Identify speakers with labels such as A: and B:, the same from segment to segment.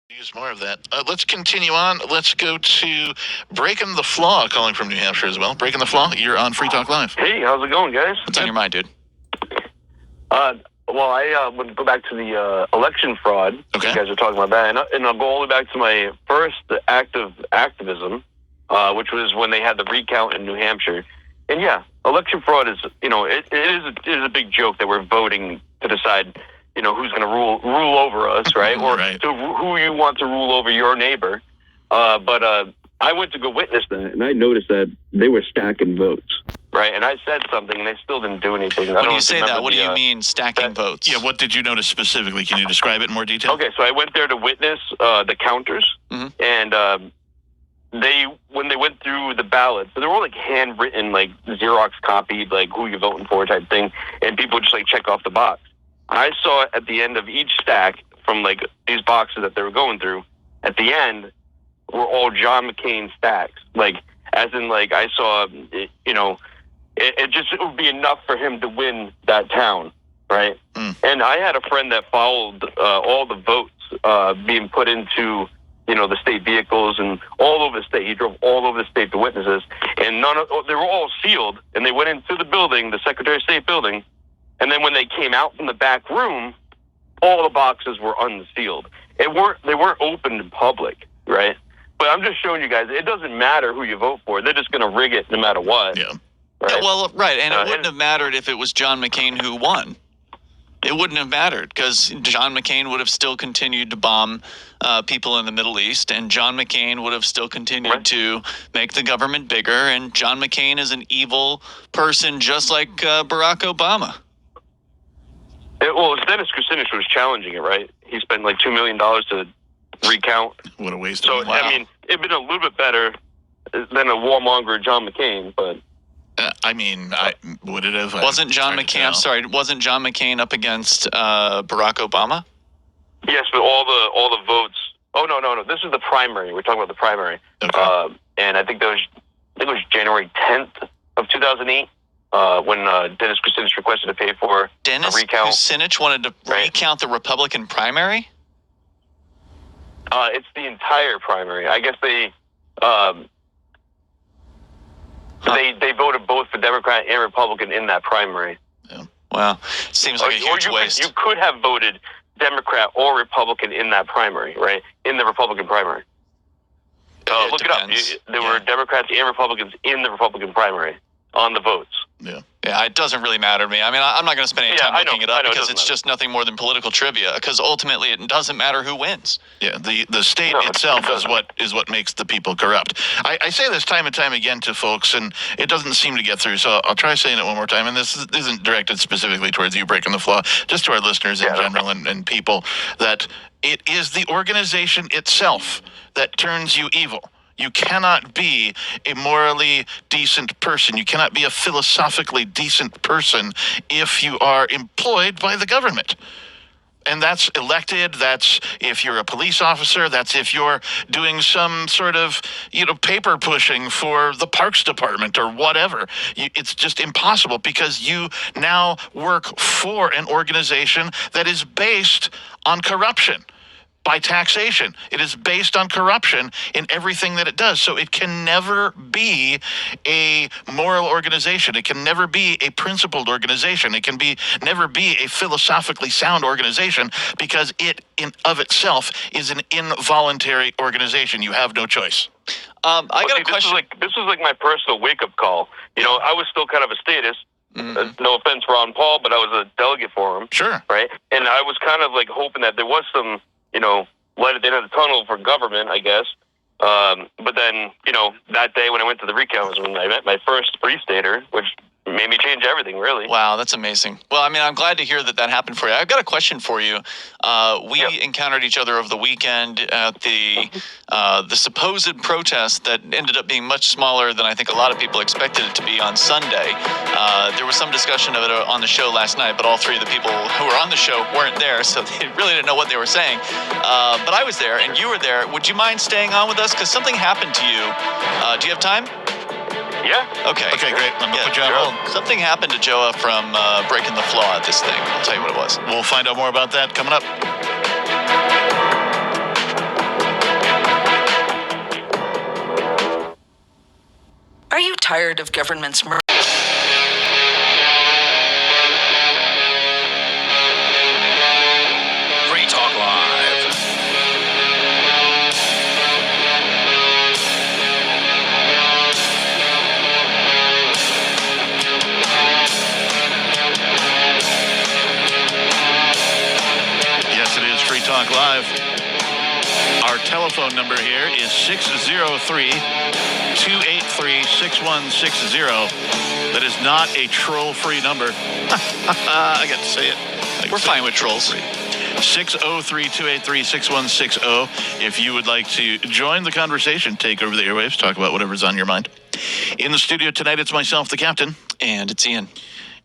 A: Use more of that. Let's continue on. Let's go to Breaking the Flaw, calling from New Hampshire as well. Breaking the Flaw, you're on Free Talk Live.
B: Hey, how's it going, guys?
C: What's on your mind, dude?
B: Well, I would go back to the election fraud.
A: Okay.
B: You guys are talking about that. And I'll go all the way back to my first act of activism, which was when they had the recount in New Hampshire. And yeah, election fraud is, it is a big joke that we're voting to decide, who's going to rule over us, right? Or
A: Right.
B: who you want to rule over your neighbor. But I went to go witness that, and I noticed that they were stacking votes. Right, and I said something, and they still didn't do anything.
C: When you say that, what do you mean stacking votes?
A: Yeah, what did you notice specifically? Can you describe it in more detail?
B: Okay, so I went there to witness the counters, and when they went through the ballots, they were all like handwritten, like Xerox copied, like who you're voting for type thing, and people just like check off the box. I saw at the end of each stack from like these boxes that they were going through, at the end were all John McCain stacks, like as in like I saw, it would be enough for him to win that town, right? And I had a friend that followed all the votes being put into, the state vehicles and all over the state. He drove all over the state to witnesses, and they were all sealed. And they went into the building, the Secretary of State building, and then when they came out from the back room, all the boxes were unsealed. They weren't open in public, right? But I'm just showing you guys, it doesn't matter who you vote for. They're just going to rig it no matter what.
A: Yeah.
C: Right? Yeah, well, right, and it wouldn't have mattered if it was John McCain who won. It wouldn't have mattered because John McCain would have still continued to bomb people in the Middle East, and John McCain would have still continued to make the government bigger, and John McCain is an evil person just like Barack Obama.
B: Well, Dennis Kucinich was challenging it, right? He spent like $2 million to recount.
A: What a waste
B: of
A: money. Wow.
B: I mean, it'd been a little bit better than a warmonger John McCain, but...
A: would it have?
C: Wasn't John McCain up against Barack Obama?
B: Yes, but all the votes. Oh no! This is the primary. We're talking about the primary.
A: Okay.
B: And I think it was January 10th of 2008 when Dennis Kucinich requested to pay for a recount.
C: Kucinich wanted to recount the Republican primary.
B: It's the entire primary. I guess they. They voted both for Democrat and Republican in that primary.
C: Yeah. Well, seems like a huge waste.
B: You could have voted Democrat or Republican in that primary, right? In the Republican primary. Look depends. It up. There were Democrats and Republicans in the Republican primary on the votes.
C: Yeah, it doesn't really matter to me. I mean, I'm not going to spend any time looking it up because it's just nothing more than political trivia. Because ultimately, it doesn't matter who wins.
A: Yeah, the state itself is what makes the people corrupt. I say this time and time again to folks, and it doesn't seem to get through. So I'll try saying it one more time. And this isn't directed specifically towards you, Breaking the Flaw, just to our listeners in general and people, that it is the organization itself that turns you evil. You cannot be a morally decent person. You cannot be a philosophically decent person if you are employed by the government. And that's elected, that's if you're a police officer, that's if you're doing some sort of, paper pushing for the Parks Department or whatever. It's just impossible because you now work for an organization that is based on corruption. By taxation. It is based on corruption in everything that it does. So it can never be a moral organization. It can never be a principled organization. It can never be a philosophically sound organization because it in of itself is an involuntary organization. You have no choice.
C: I got a question.
B: This was like my personal wake-up call. I was still kind of a statist. No offense, Ron Paul, but I was a delegate for him.
A: Sure.
B: Right? And I was kind of like hoping that there was some light at the end of the tunnel for government, I guess. But then, that day when I went to the recount was when I met my first Free Stater, which made me change everything, really.
C: Wow, that's amazing. Well, I mean, I'm glad to hear that happened for you. I've got a question for you. We encountered each other over the weekend at the supposed protest that ended up being much smaller than I think a lot of people expected it to be on Sunday. There was some discussion of it on the show last night, but all three of the people who were on the show weren't there, so they really didn't know what they were saying. But I was there, and you were there. Would you mind staying on with us? Because something happened to you. Do you have time?
B: Yeah.
C: Okay,
A: great. I'm going to put you on hold.
C: Something happened to Joa from Breaking the Flaw at this thing. I'll tell you what it was.
A: We'll find out more about that coming up.
D: tired of government's murder.
E: Free Talk Live.
A: Yes, it is Free Talk Live. Our telephone number here is 603-283-6160. That is not a troll-free number. I got to say it.
C: We're fine with trolls.
A: 603-283-6160. If you would like to join the conversation, take over the airwaves, talk about whatever's on your mind. In the studio tonight, it's myself, the captain.
C: And it's Ian.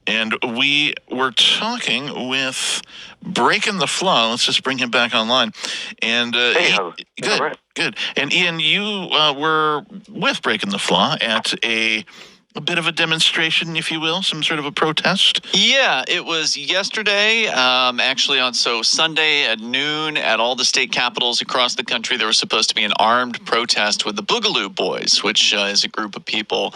A: And we were talking with Breaking the Flaw. Let's just bring him back online. And good. And Ian, you were with Breaking the Flaw at a bit of a demonstration, if you will, some sort of a protest.
C: Yeah, it was yesterday, actually on Sunday at noon at all the state capitals across the country. There was supposed to be an armed protest with the Boogaloo Boys, which is a group of people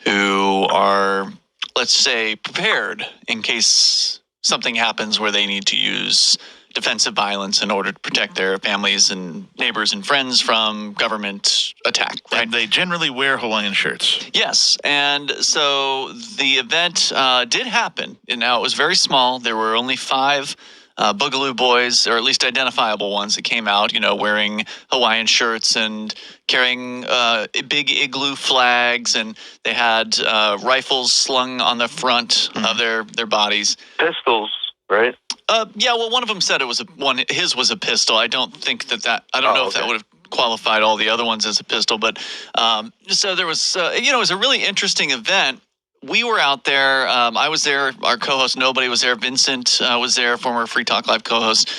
C: who are, let's say, prepared in case something happens where they need to use defensive violence in order to protect their families and neighbors and friends from government attack. Right?
A: And they generally wear Hawaiian shirts.
C: Yes, and so the event did happen. And now it was very small. There were only 5 Boogaloo Boys, or at least identifiable ones, that came out, wearing Hawaiian shirts and carrying big igloo flags, and they had rifles slung on the front of their bodies.
B: Pistols, right?
C: Yeah, well, one of them said his was a pistol. I don't think that I don't know if that would have qualified all the other ones as a pistol, but so there was, it was a really interesting event. We were out there. I was there. Our co-host, nobody was there. Vincent was there, former Free Talk Live co-host.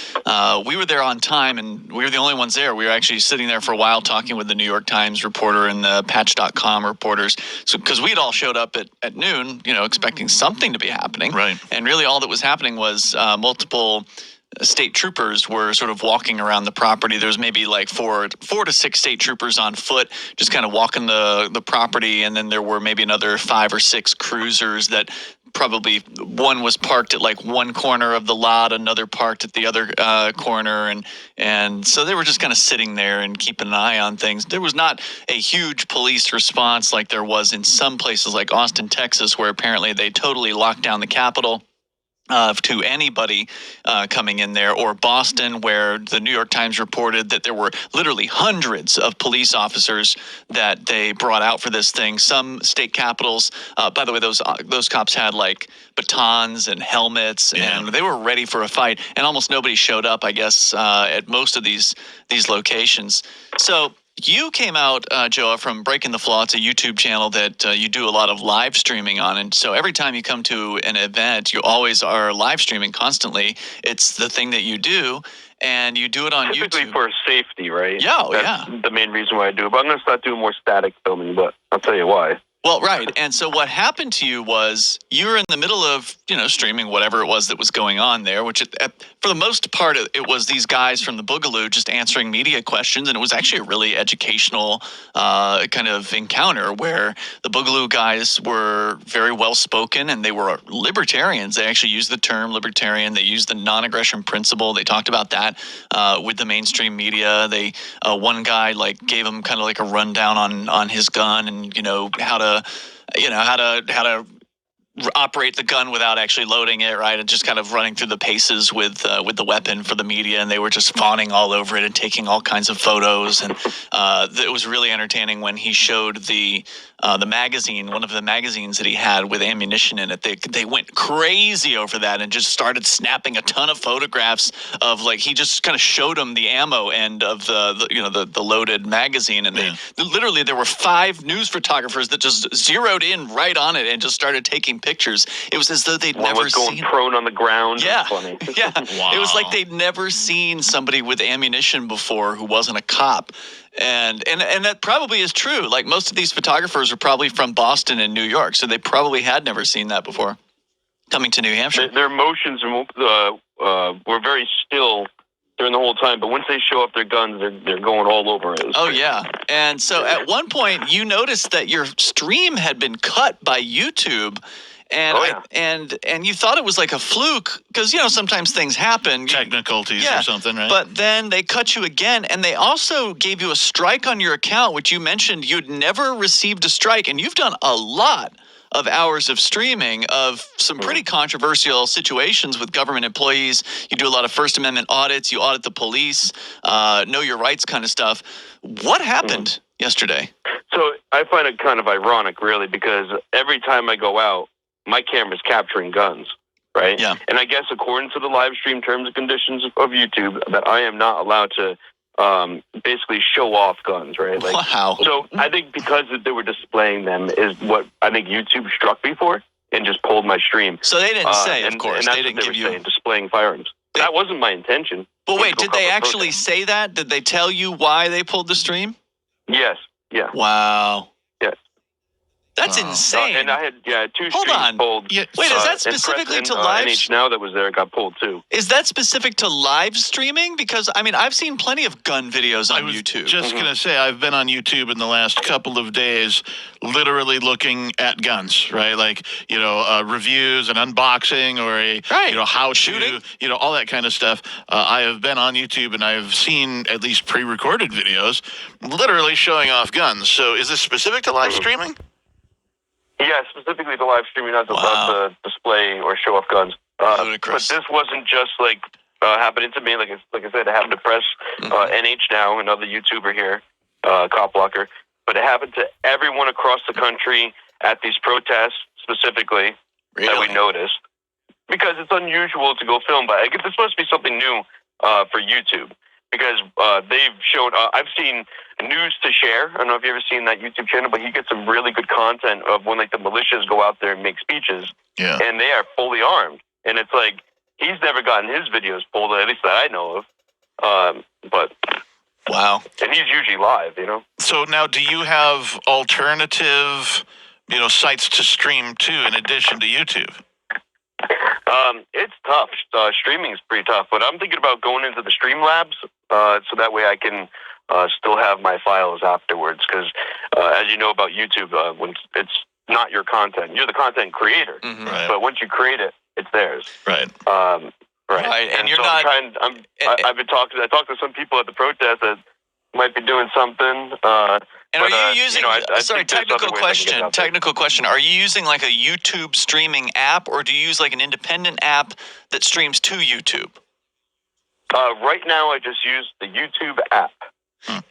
C: We were there on time, and we were the only ones there. We were actually sitting there for a while talking with the New York Times reporter and the Patch.com reporters. So, because we'd all showed up at noon, expecting something to be happening.
A: Right.
C: And really all that was happening was multiple state troopers were sort of walking around the property. There's maybe like four to six state troopers on foot, just kind of walking the property. And then there were maybe another 5 or 6 cruisers that probably one was parked at like one corner of the lot, another parked at the other corner. And so they were just kind of sitting there and keeping an eye on things. There was not a huge police response like there was in some places like Austin, Texas, where apparently they totally locked down the Capitol to anybody coming in there, or Boston, where the New York Times reported that there were literally hundreds of police officers that they brought out for this thing. Some state capitals, by the way, those cops had like batons and helmets, and they were ready for a fight. And almost nobody showed up, I guess, at most of these locations. So you came out, Joa, from Breaking the Flaw. It's a YouTube channel that you do a lot of live streaming on. And so every time you come to an event, you always are live streaming constantly. It's the thing that you do, and you do it on
B: Typically
C: YouTube.
B: for safety, right?
C: Yeah,
B: That's the main reason why I do it. But I'm going to start doing more static filming, but I'll tell you why.
C: Well, right. And so what happened to you was you were in the middle of, streaming whatever it was that was going on there, which for the most part, it was these guys from the Boogaloo just answering media questions. And it was actually a really educational kind of encounter where the Boogaloo guys were very well spoken, and they were libertarians. They actually used the term libertarian. They used the non-aggression principle. They talked about that with the mainstream media. They one guy gave him kind of like a rundown on his gun and, how to operate the gun without actually loading it, right? And just kind of running through the paces with the weapon for the media, and they were just fawning all over it and taking all kinds of photos. And it was really entertaining when he showed the magazine, one of the magazines that he had with ammunition in it. They went crazy over that and just started snapping a ton of photographs of he just kind of showed them the ammo end of the loaded magazine, and literally there were 5 news photographers that just zeroed in right on it and just started taking pictures. It was as though they'd never
B: going
C: seen
B: prone on the ground.
C: Yeah,
B: Funny.
C: yeah.
A: Wow.
C: It was like they'd never seen somebody with ammunition before who wasn't a cop, and that probably is true. Like most of these photographers are probably from Boston and New York, so they probably had never seen that before. Coming to New Hampshire,
B: Their emotions were very still during the whole time, but once they show off their guns, they're going all over it.
C: Oh yeah, and so at one point you noticed that your stream had been cut by YouTube. And and you thought it was like a fluke because sometimes things happen,
A: technicalities or something, right?
C: But then they cut you again, and they also gave you a strike on your account, which you mentioned you'd never received a strike, and you've done a lot of hours of streaming of some pretty controversial situations with government employees. You do a lot of First Amendment audits. You audit the police, know your rights kind of stuff. What happened yesterday?
B: So I find it kind of ironic, really, because every time I go out, my camera's capturing guns, right?
C: Yeah.
B: And I guess according to the live stream terms and conditions of YouTube, that I am not allowed to basically show off guns, right? Like,
C: wow.
B: So I think because they were displaying them is what I think YouTube struck me for and just pulled my stream.
C: So they didn't say, of course.
B: And that's
C: they didn't give you
B: saying, displaying firearms. That wasn't my intention.
C: But wait, did they actually say that? Did they tell you why they pulled the stream?
B: Yes. Yeah.
C: Wow.
B: Yes.
C: That's insane.
B: And I had two
C: Hold
B: streams
C: on.
B: pulled.
C: Wait, is that specifically to live?
B: NH Now that was there got pulled too.
C: Is that specific to live streaming? Because I mean, I've seen plenty of gun videos on YouTube.
A: Just gonna say, I've been on YouTube in the last couple of days, literally looking at guns, right? Like reviews and unboxing, or how
C: shooting,
A: all that kind of stuff. I have been on YouTube and I've seen at least pre-recorded videos, literally showing off guns. So, is this specific to live streaming?
B: Yeah, specifically to live streaming, not to display or show off guns.
C: Ludicrous.
B: But this wasn't just happening to me. Like I said, it happened to Press, NH Now, another YouTuber here, Cop Blocker. But it happened to everyone across the country at these protests specifically that we noticed. Because it's unusual to go film, but I guess it's supposed to be something new for YouTube. Because they've showed, I've seen News to Share. I don't know if you've ever seen that YouTube channel, but he gets some really good content of when the militias go out there and make speeches.
A: Yeah.
B: And they are fully armed. And it's like, he's never gotten his videos pulled, at least that I know of. But
C: wow.
B: And he's usually live,
A: So now, do you have alternative, sites to stream to in addition to YouTube?
B: It's tough. Streaming is pretty tough, but I'm thinking about going into the Streamlabs so that way I can still have my files afterwards. Because as you know about YouTube, when it's not your content, you're the content creator.
C: Mm-hmm.
A: Right.
B: But once you create it, it's theirs.
A: Right.
B: Right.
C: And you're
B: so
C: not.
B: I've been talking. I talked to some people at the protest that might be doing something.
C: And are you using? Sorry, technical question.
B: Are
C: you using like a YouTube streaming app, or do you use like an independent app that streams to YouTube?
B: Right now, I just use the YouTube app.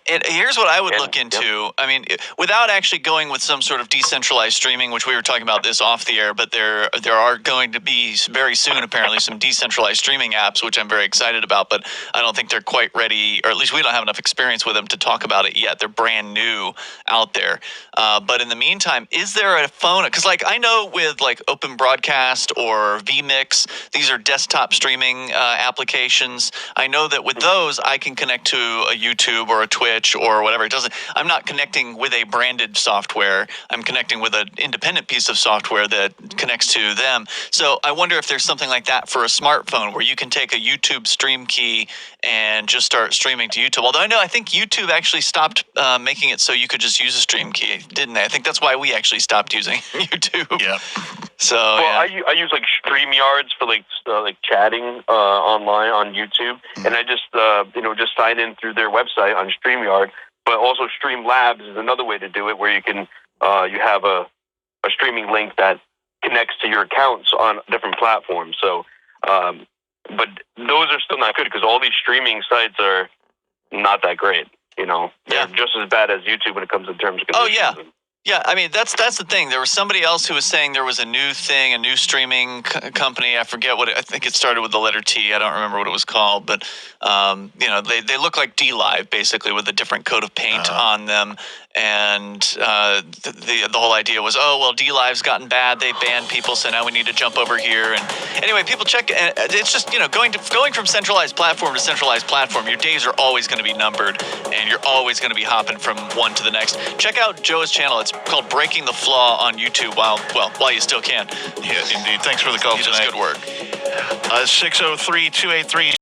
C: And here's what I would look into. I mean, without actually going with some sort of decentralized streaming, which we were talking about this off the air, but there are going to be very soon, apparently, some decentralized streaming apps, which I'm very excited about, but I don't think they're quite ready, or at least we don't have enough experience with them to talk about it yet. They're brand new out there. But in the meantime, is there a phone? Because like I know with like Open Broadcast or vMix, these are desktop streaming applications. I know that with those, I can connect to a YouTube or a Twitch or whatever. I'm not connecting with a branded software. I'm connecting with an independent piece of software that connects to them. So I wonder if there's something like that for a smartphone where you can take a YouTube stream key and just start streaming to YouTube. Although I think YouTube actually stopped making it so you could just use a stream key, didn't they? I think that's why we actually stopped using YouTube.
A: Yeah.
C: So
B: I use like StreamYards for like chatting online on YouTube, and I just just sign in through their website on StreamYard. But also Streamlabs is another way to do it, where you can you have a streaming link that connects to your accounts on different platforms. So, but those are still not good because all these streaming sites are not that great. They're just as bad as YouTube when it comes to terms of conditions.
C: Oh yeah. Yeah, I mean, that's the thing. There was somebody else who was saying there was a new thing, a new streaming company. I forget what I think it started with the letter T. I don't remember what it was called, but they look like DLive basically with a different coat of paint on them. And the whole idea was, oh well, DLive's gotten bad. They banned people, so now we need to jump over here. And anyway, people check. It's just going from centralized platform to centralized platform. Your days are always going to be numbered, and you're always going to be hopping from one to the next. Check out Joe's channel. It's called Breaking the Flaw on YouTube while you still can.
A: Yeah, indeed. Thanks for the call
C: He
A: tonight.
C: does good work.
A: 603-283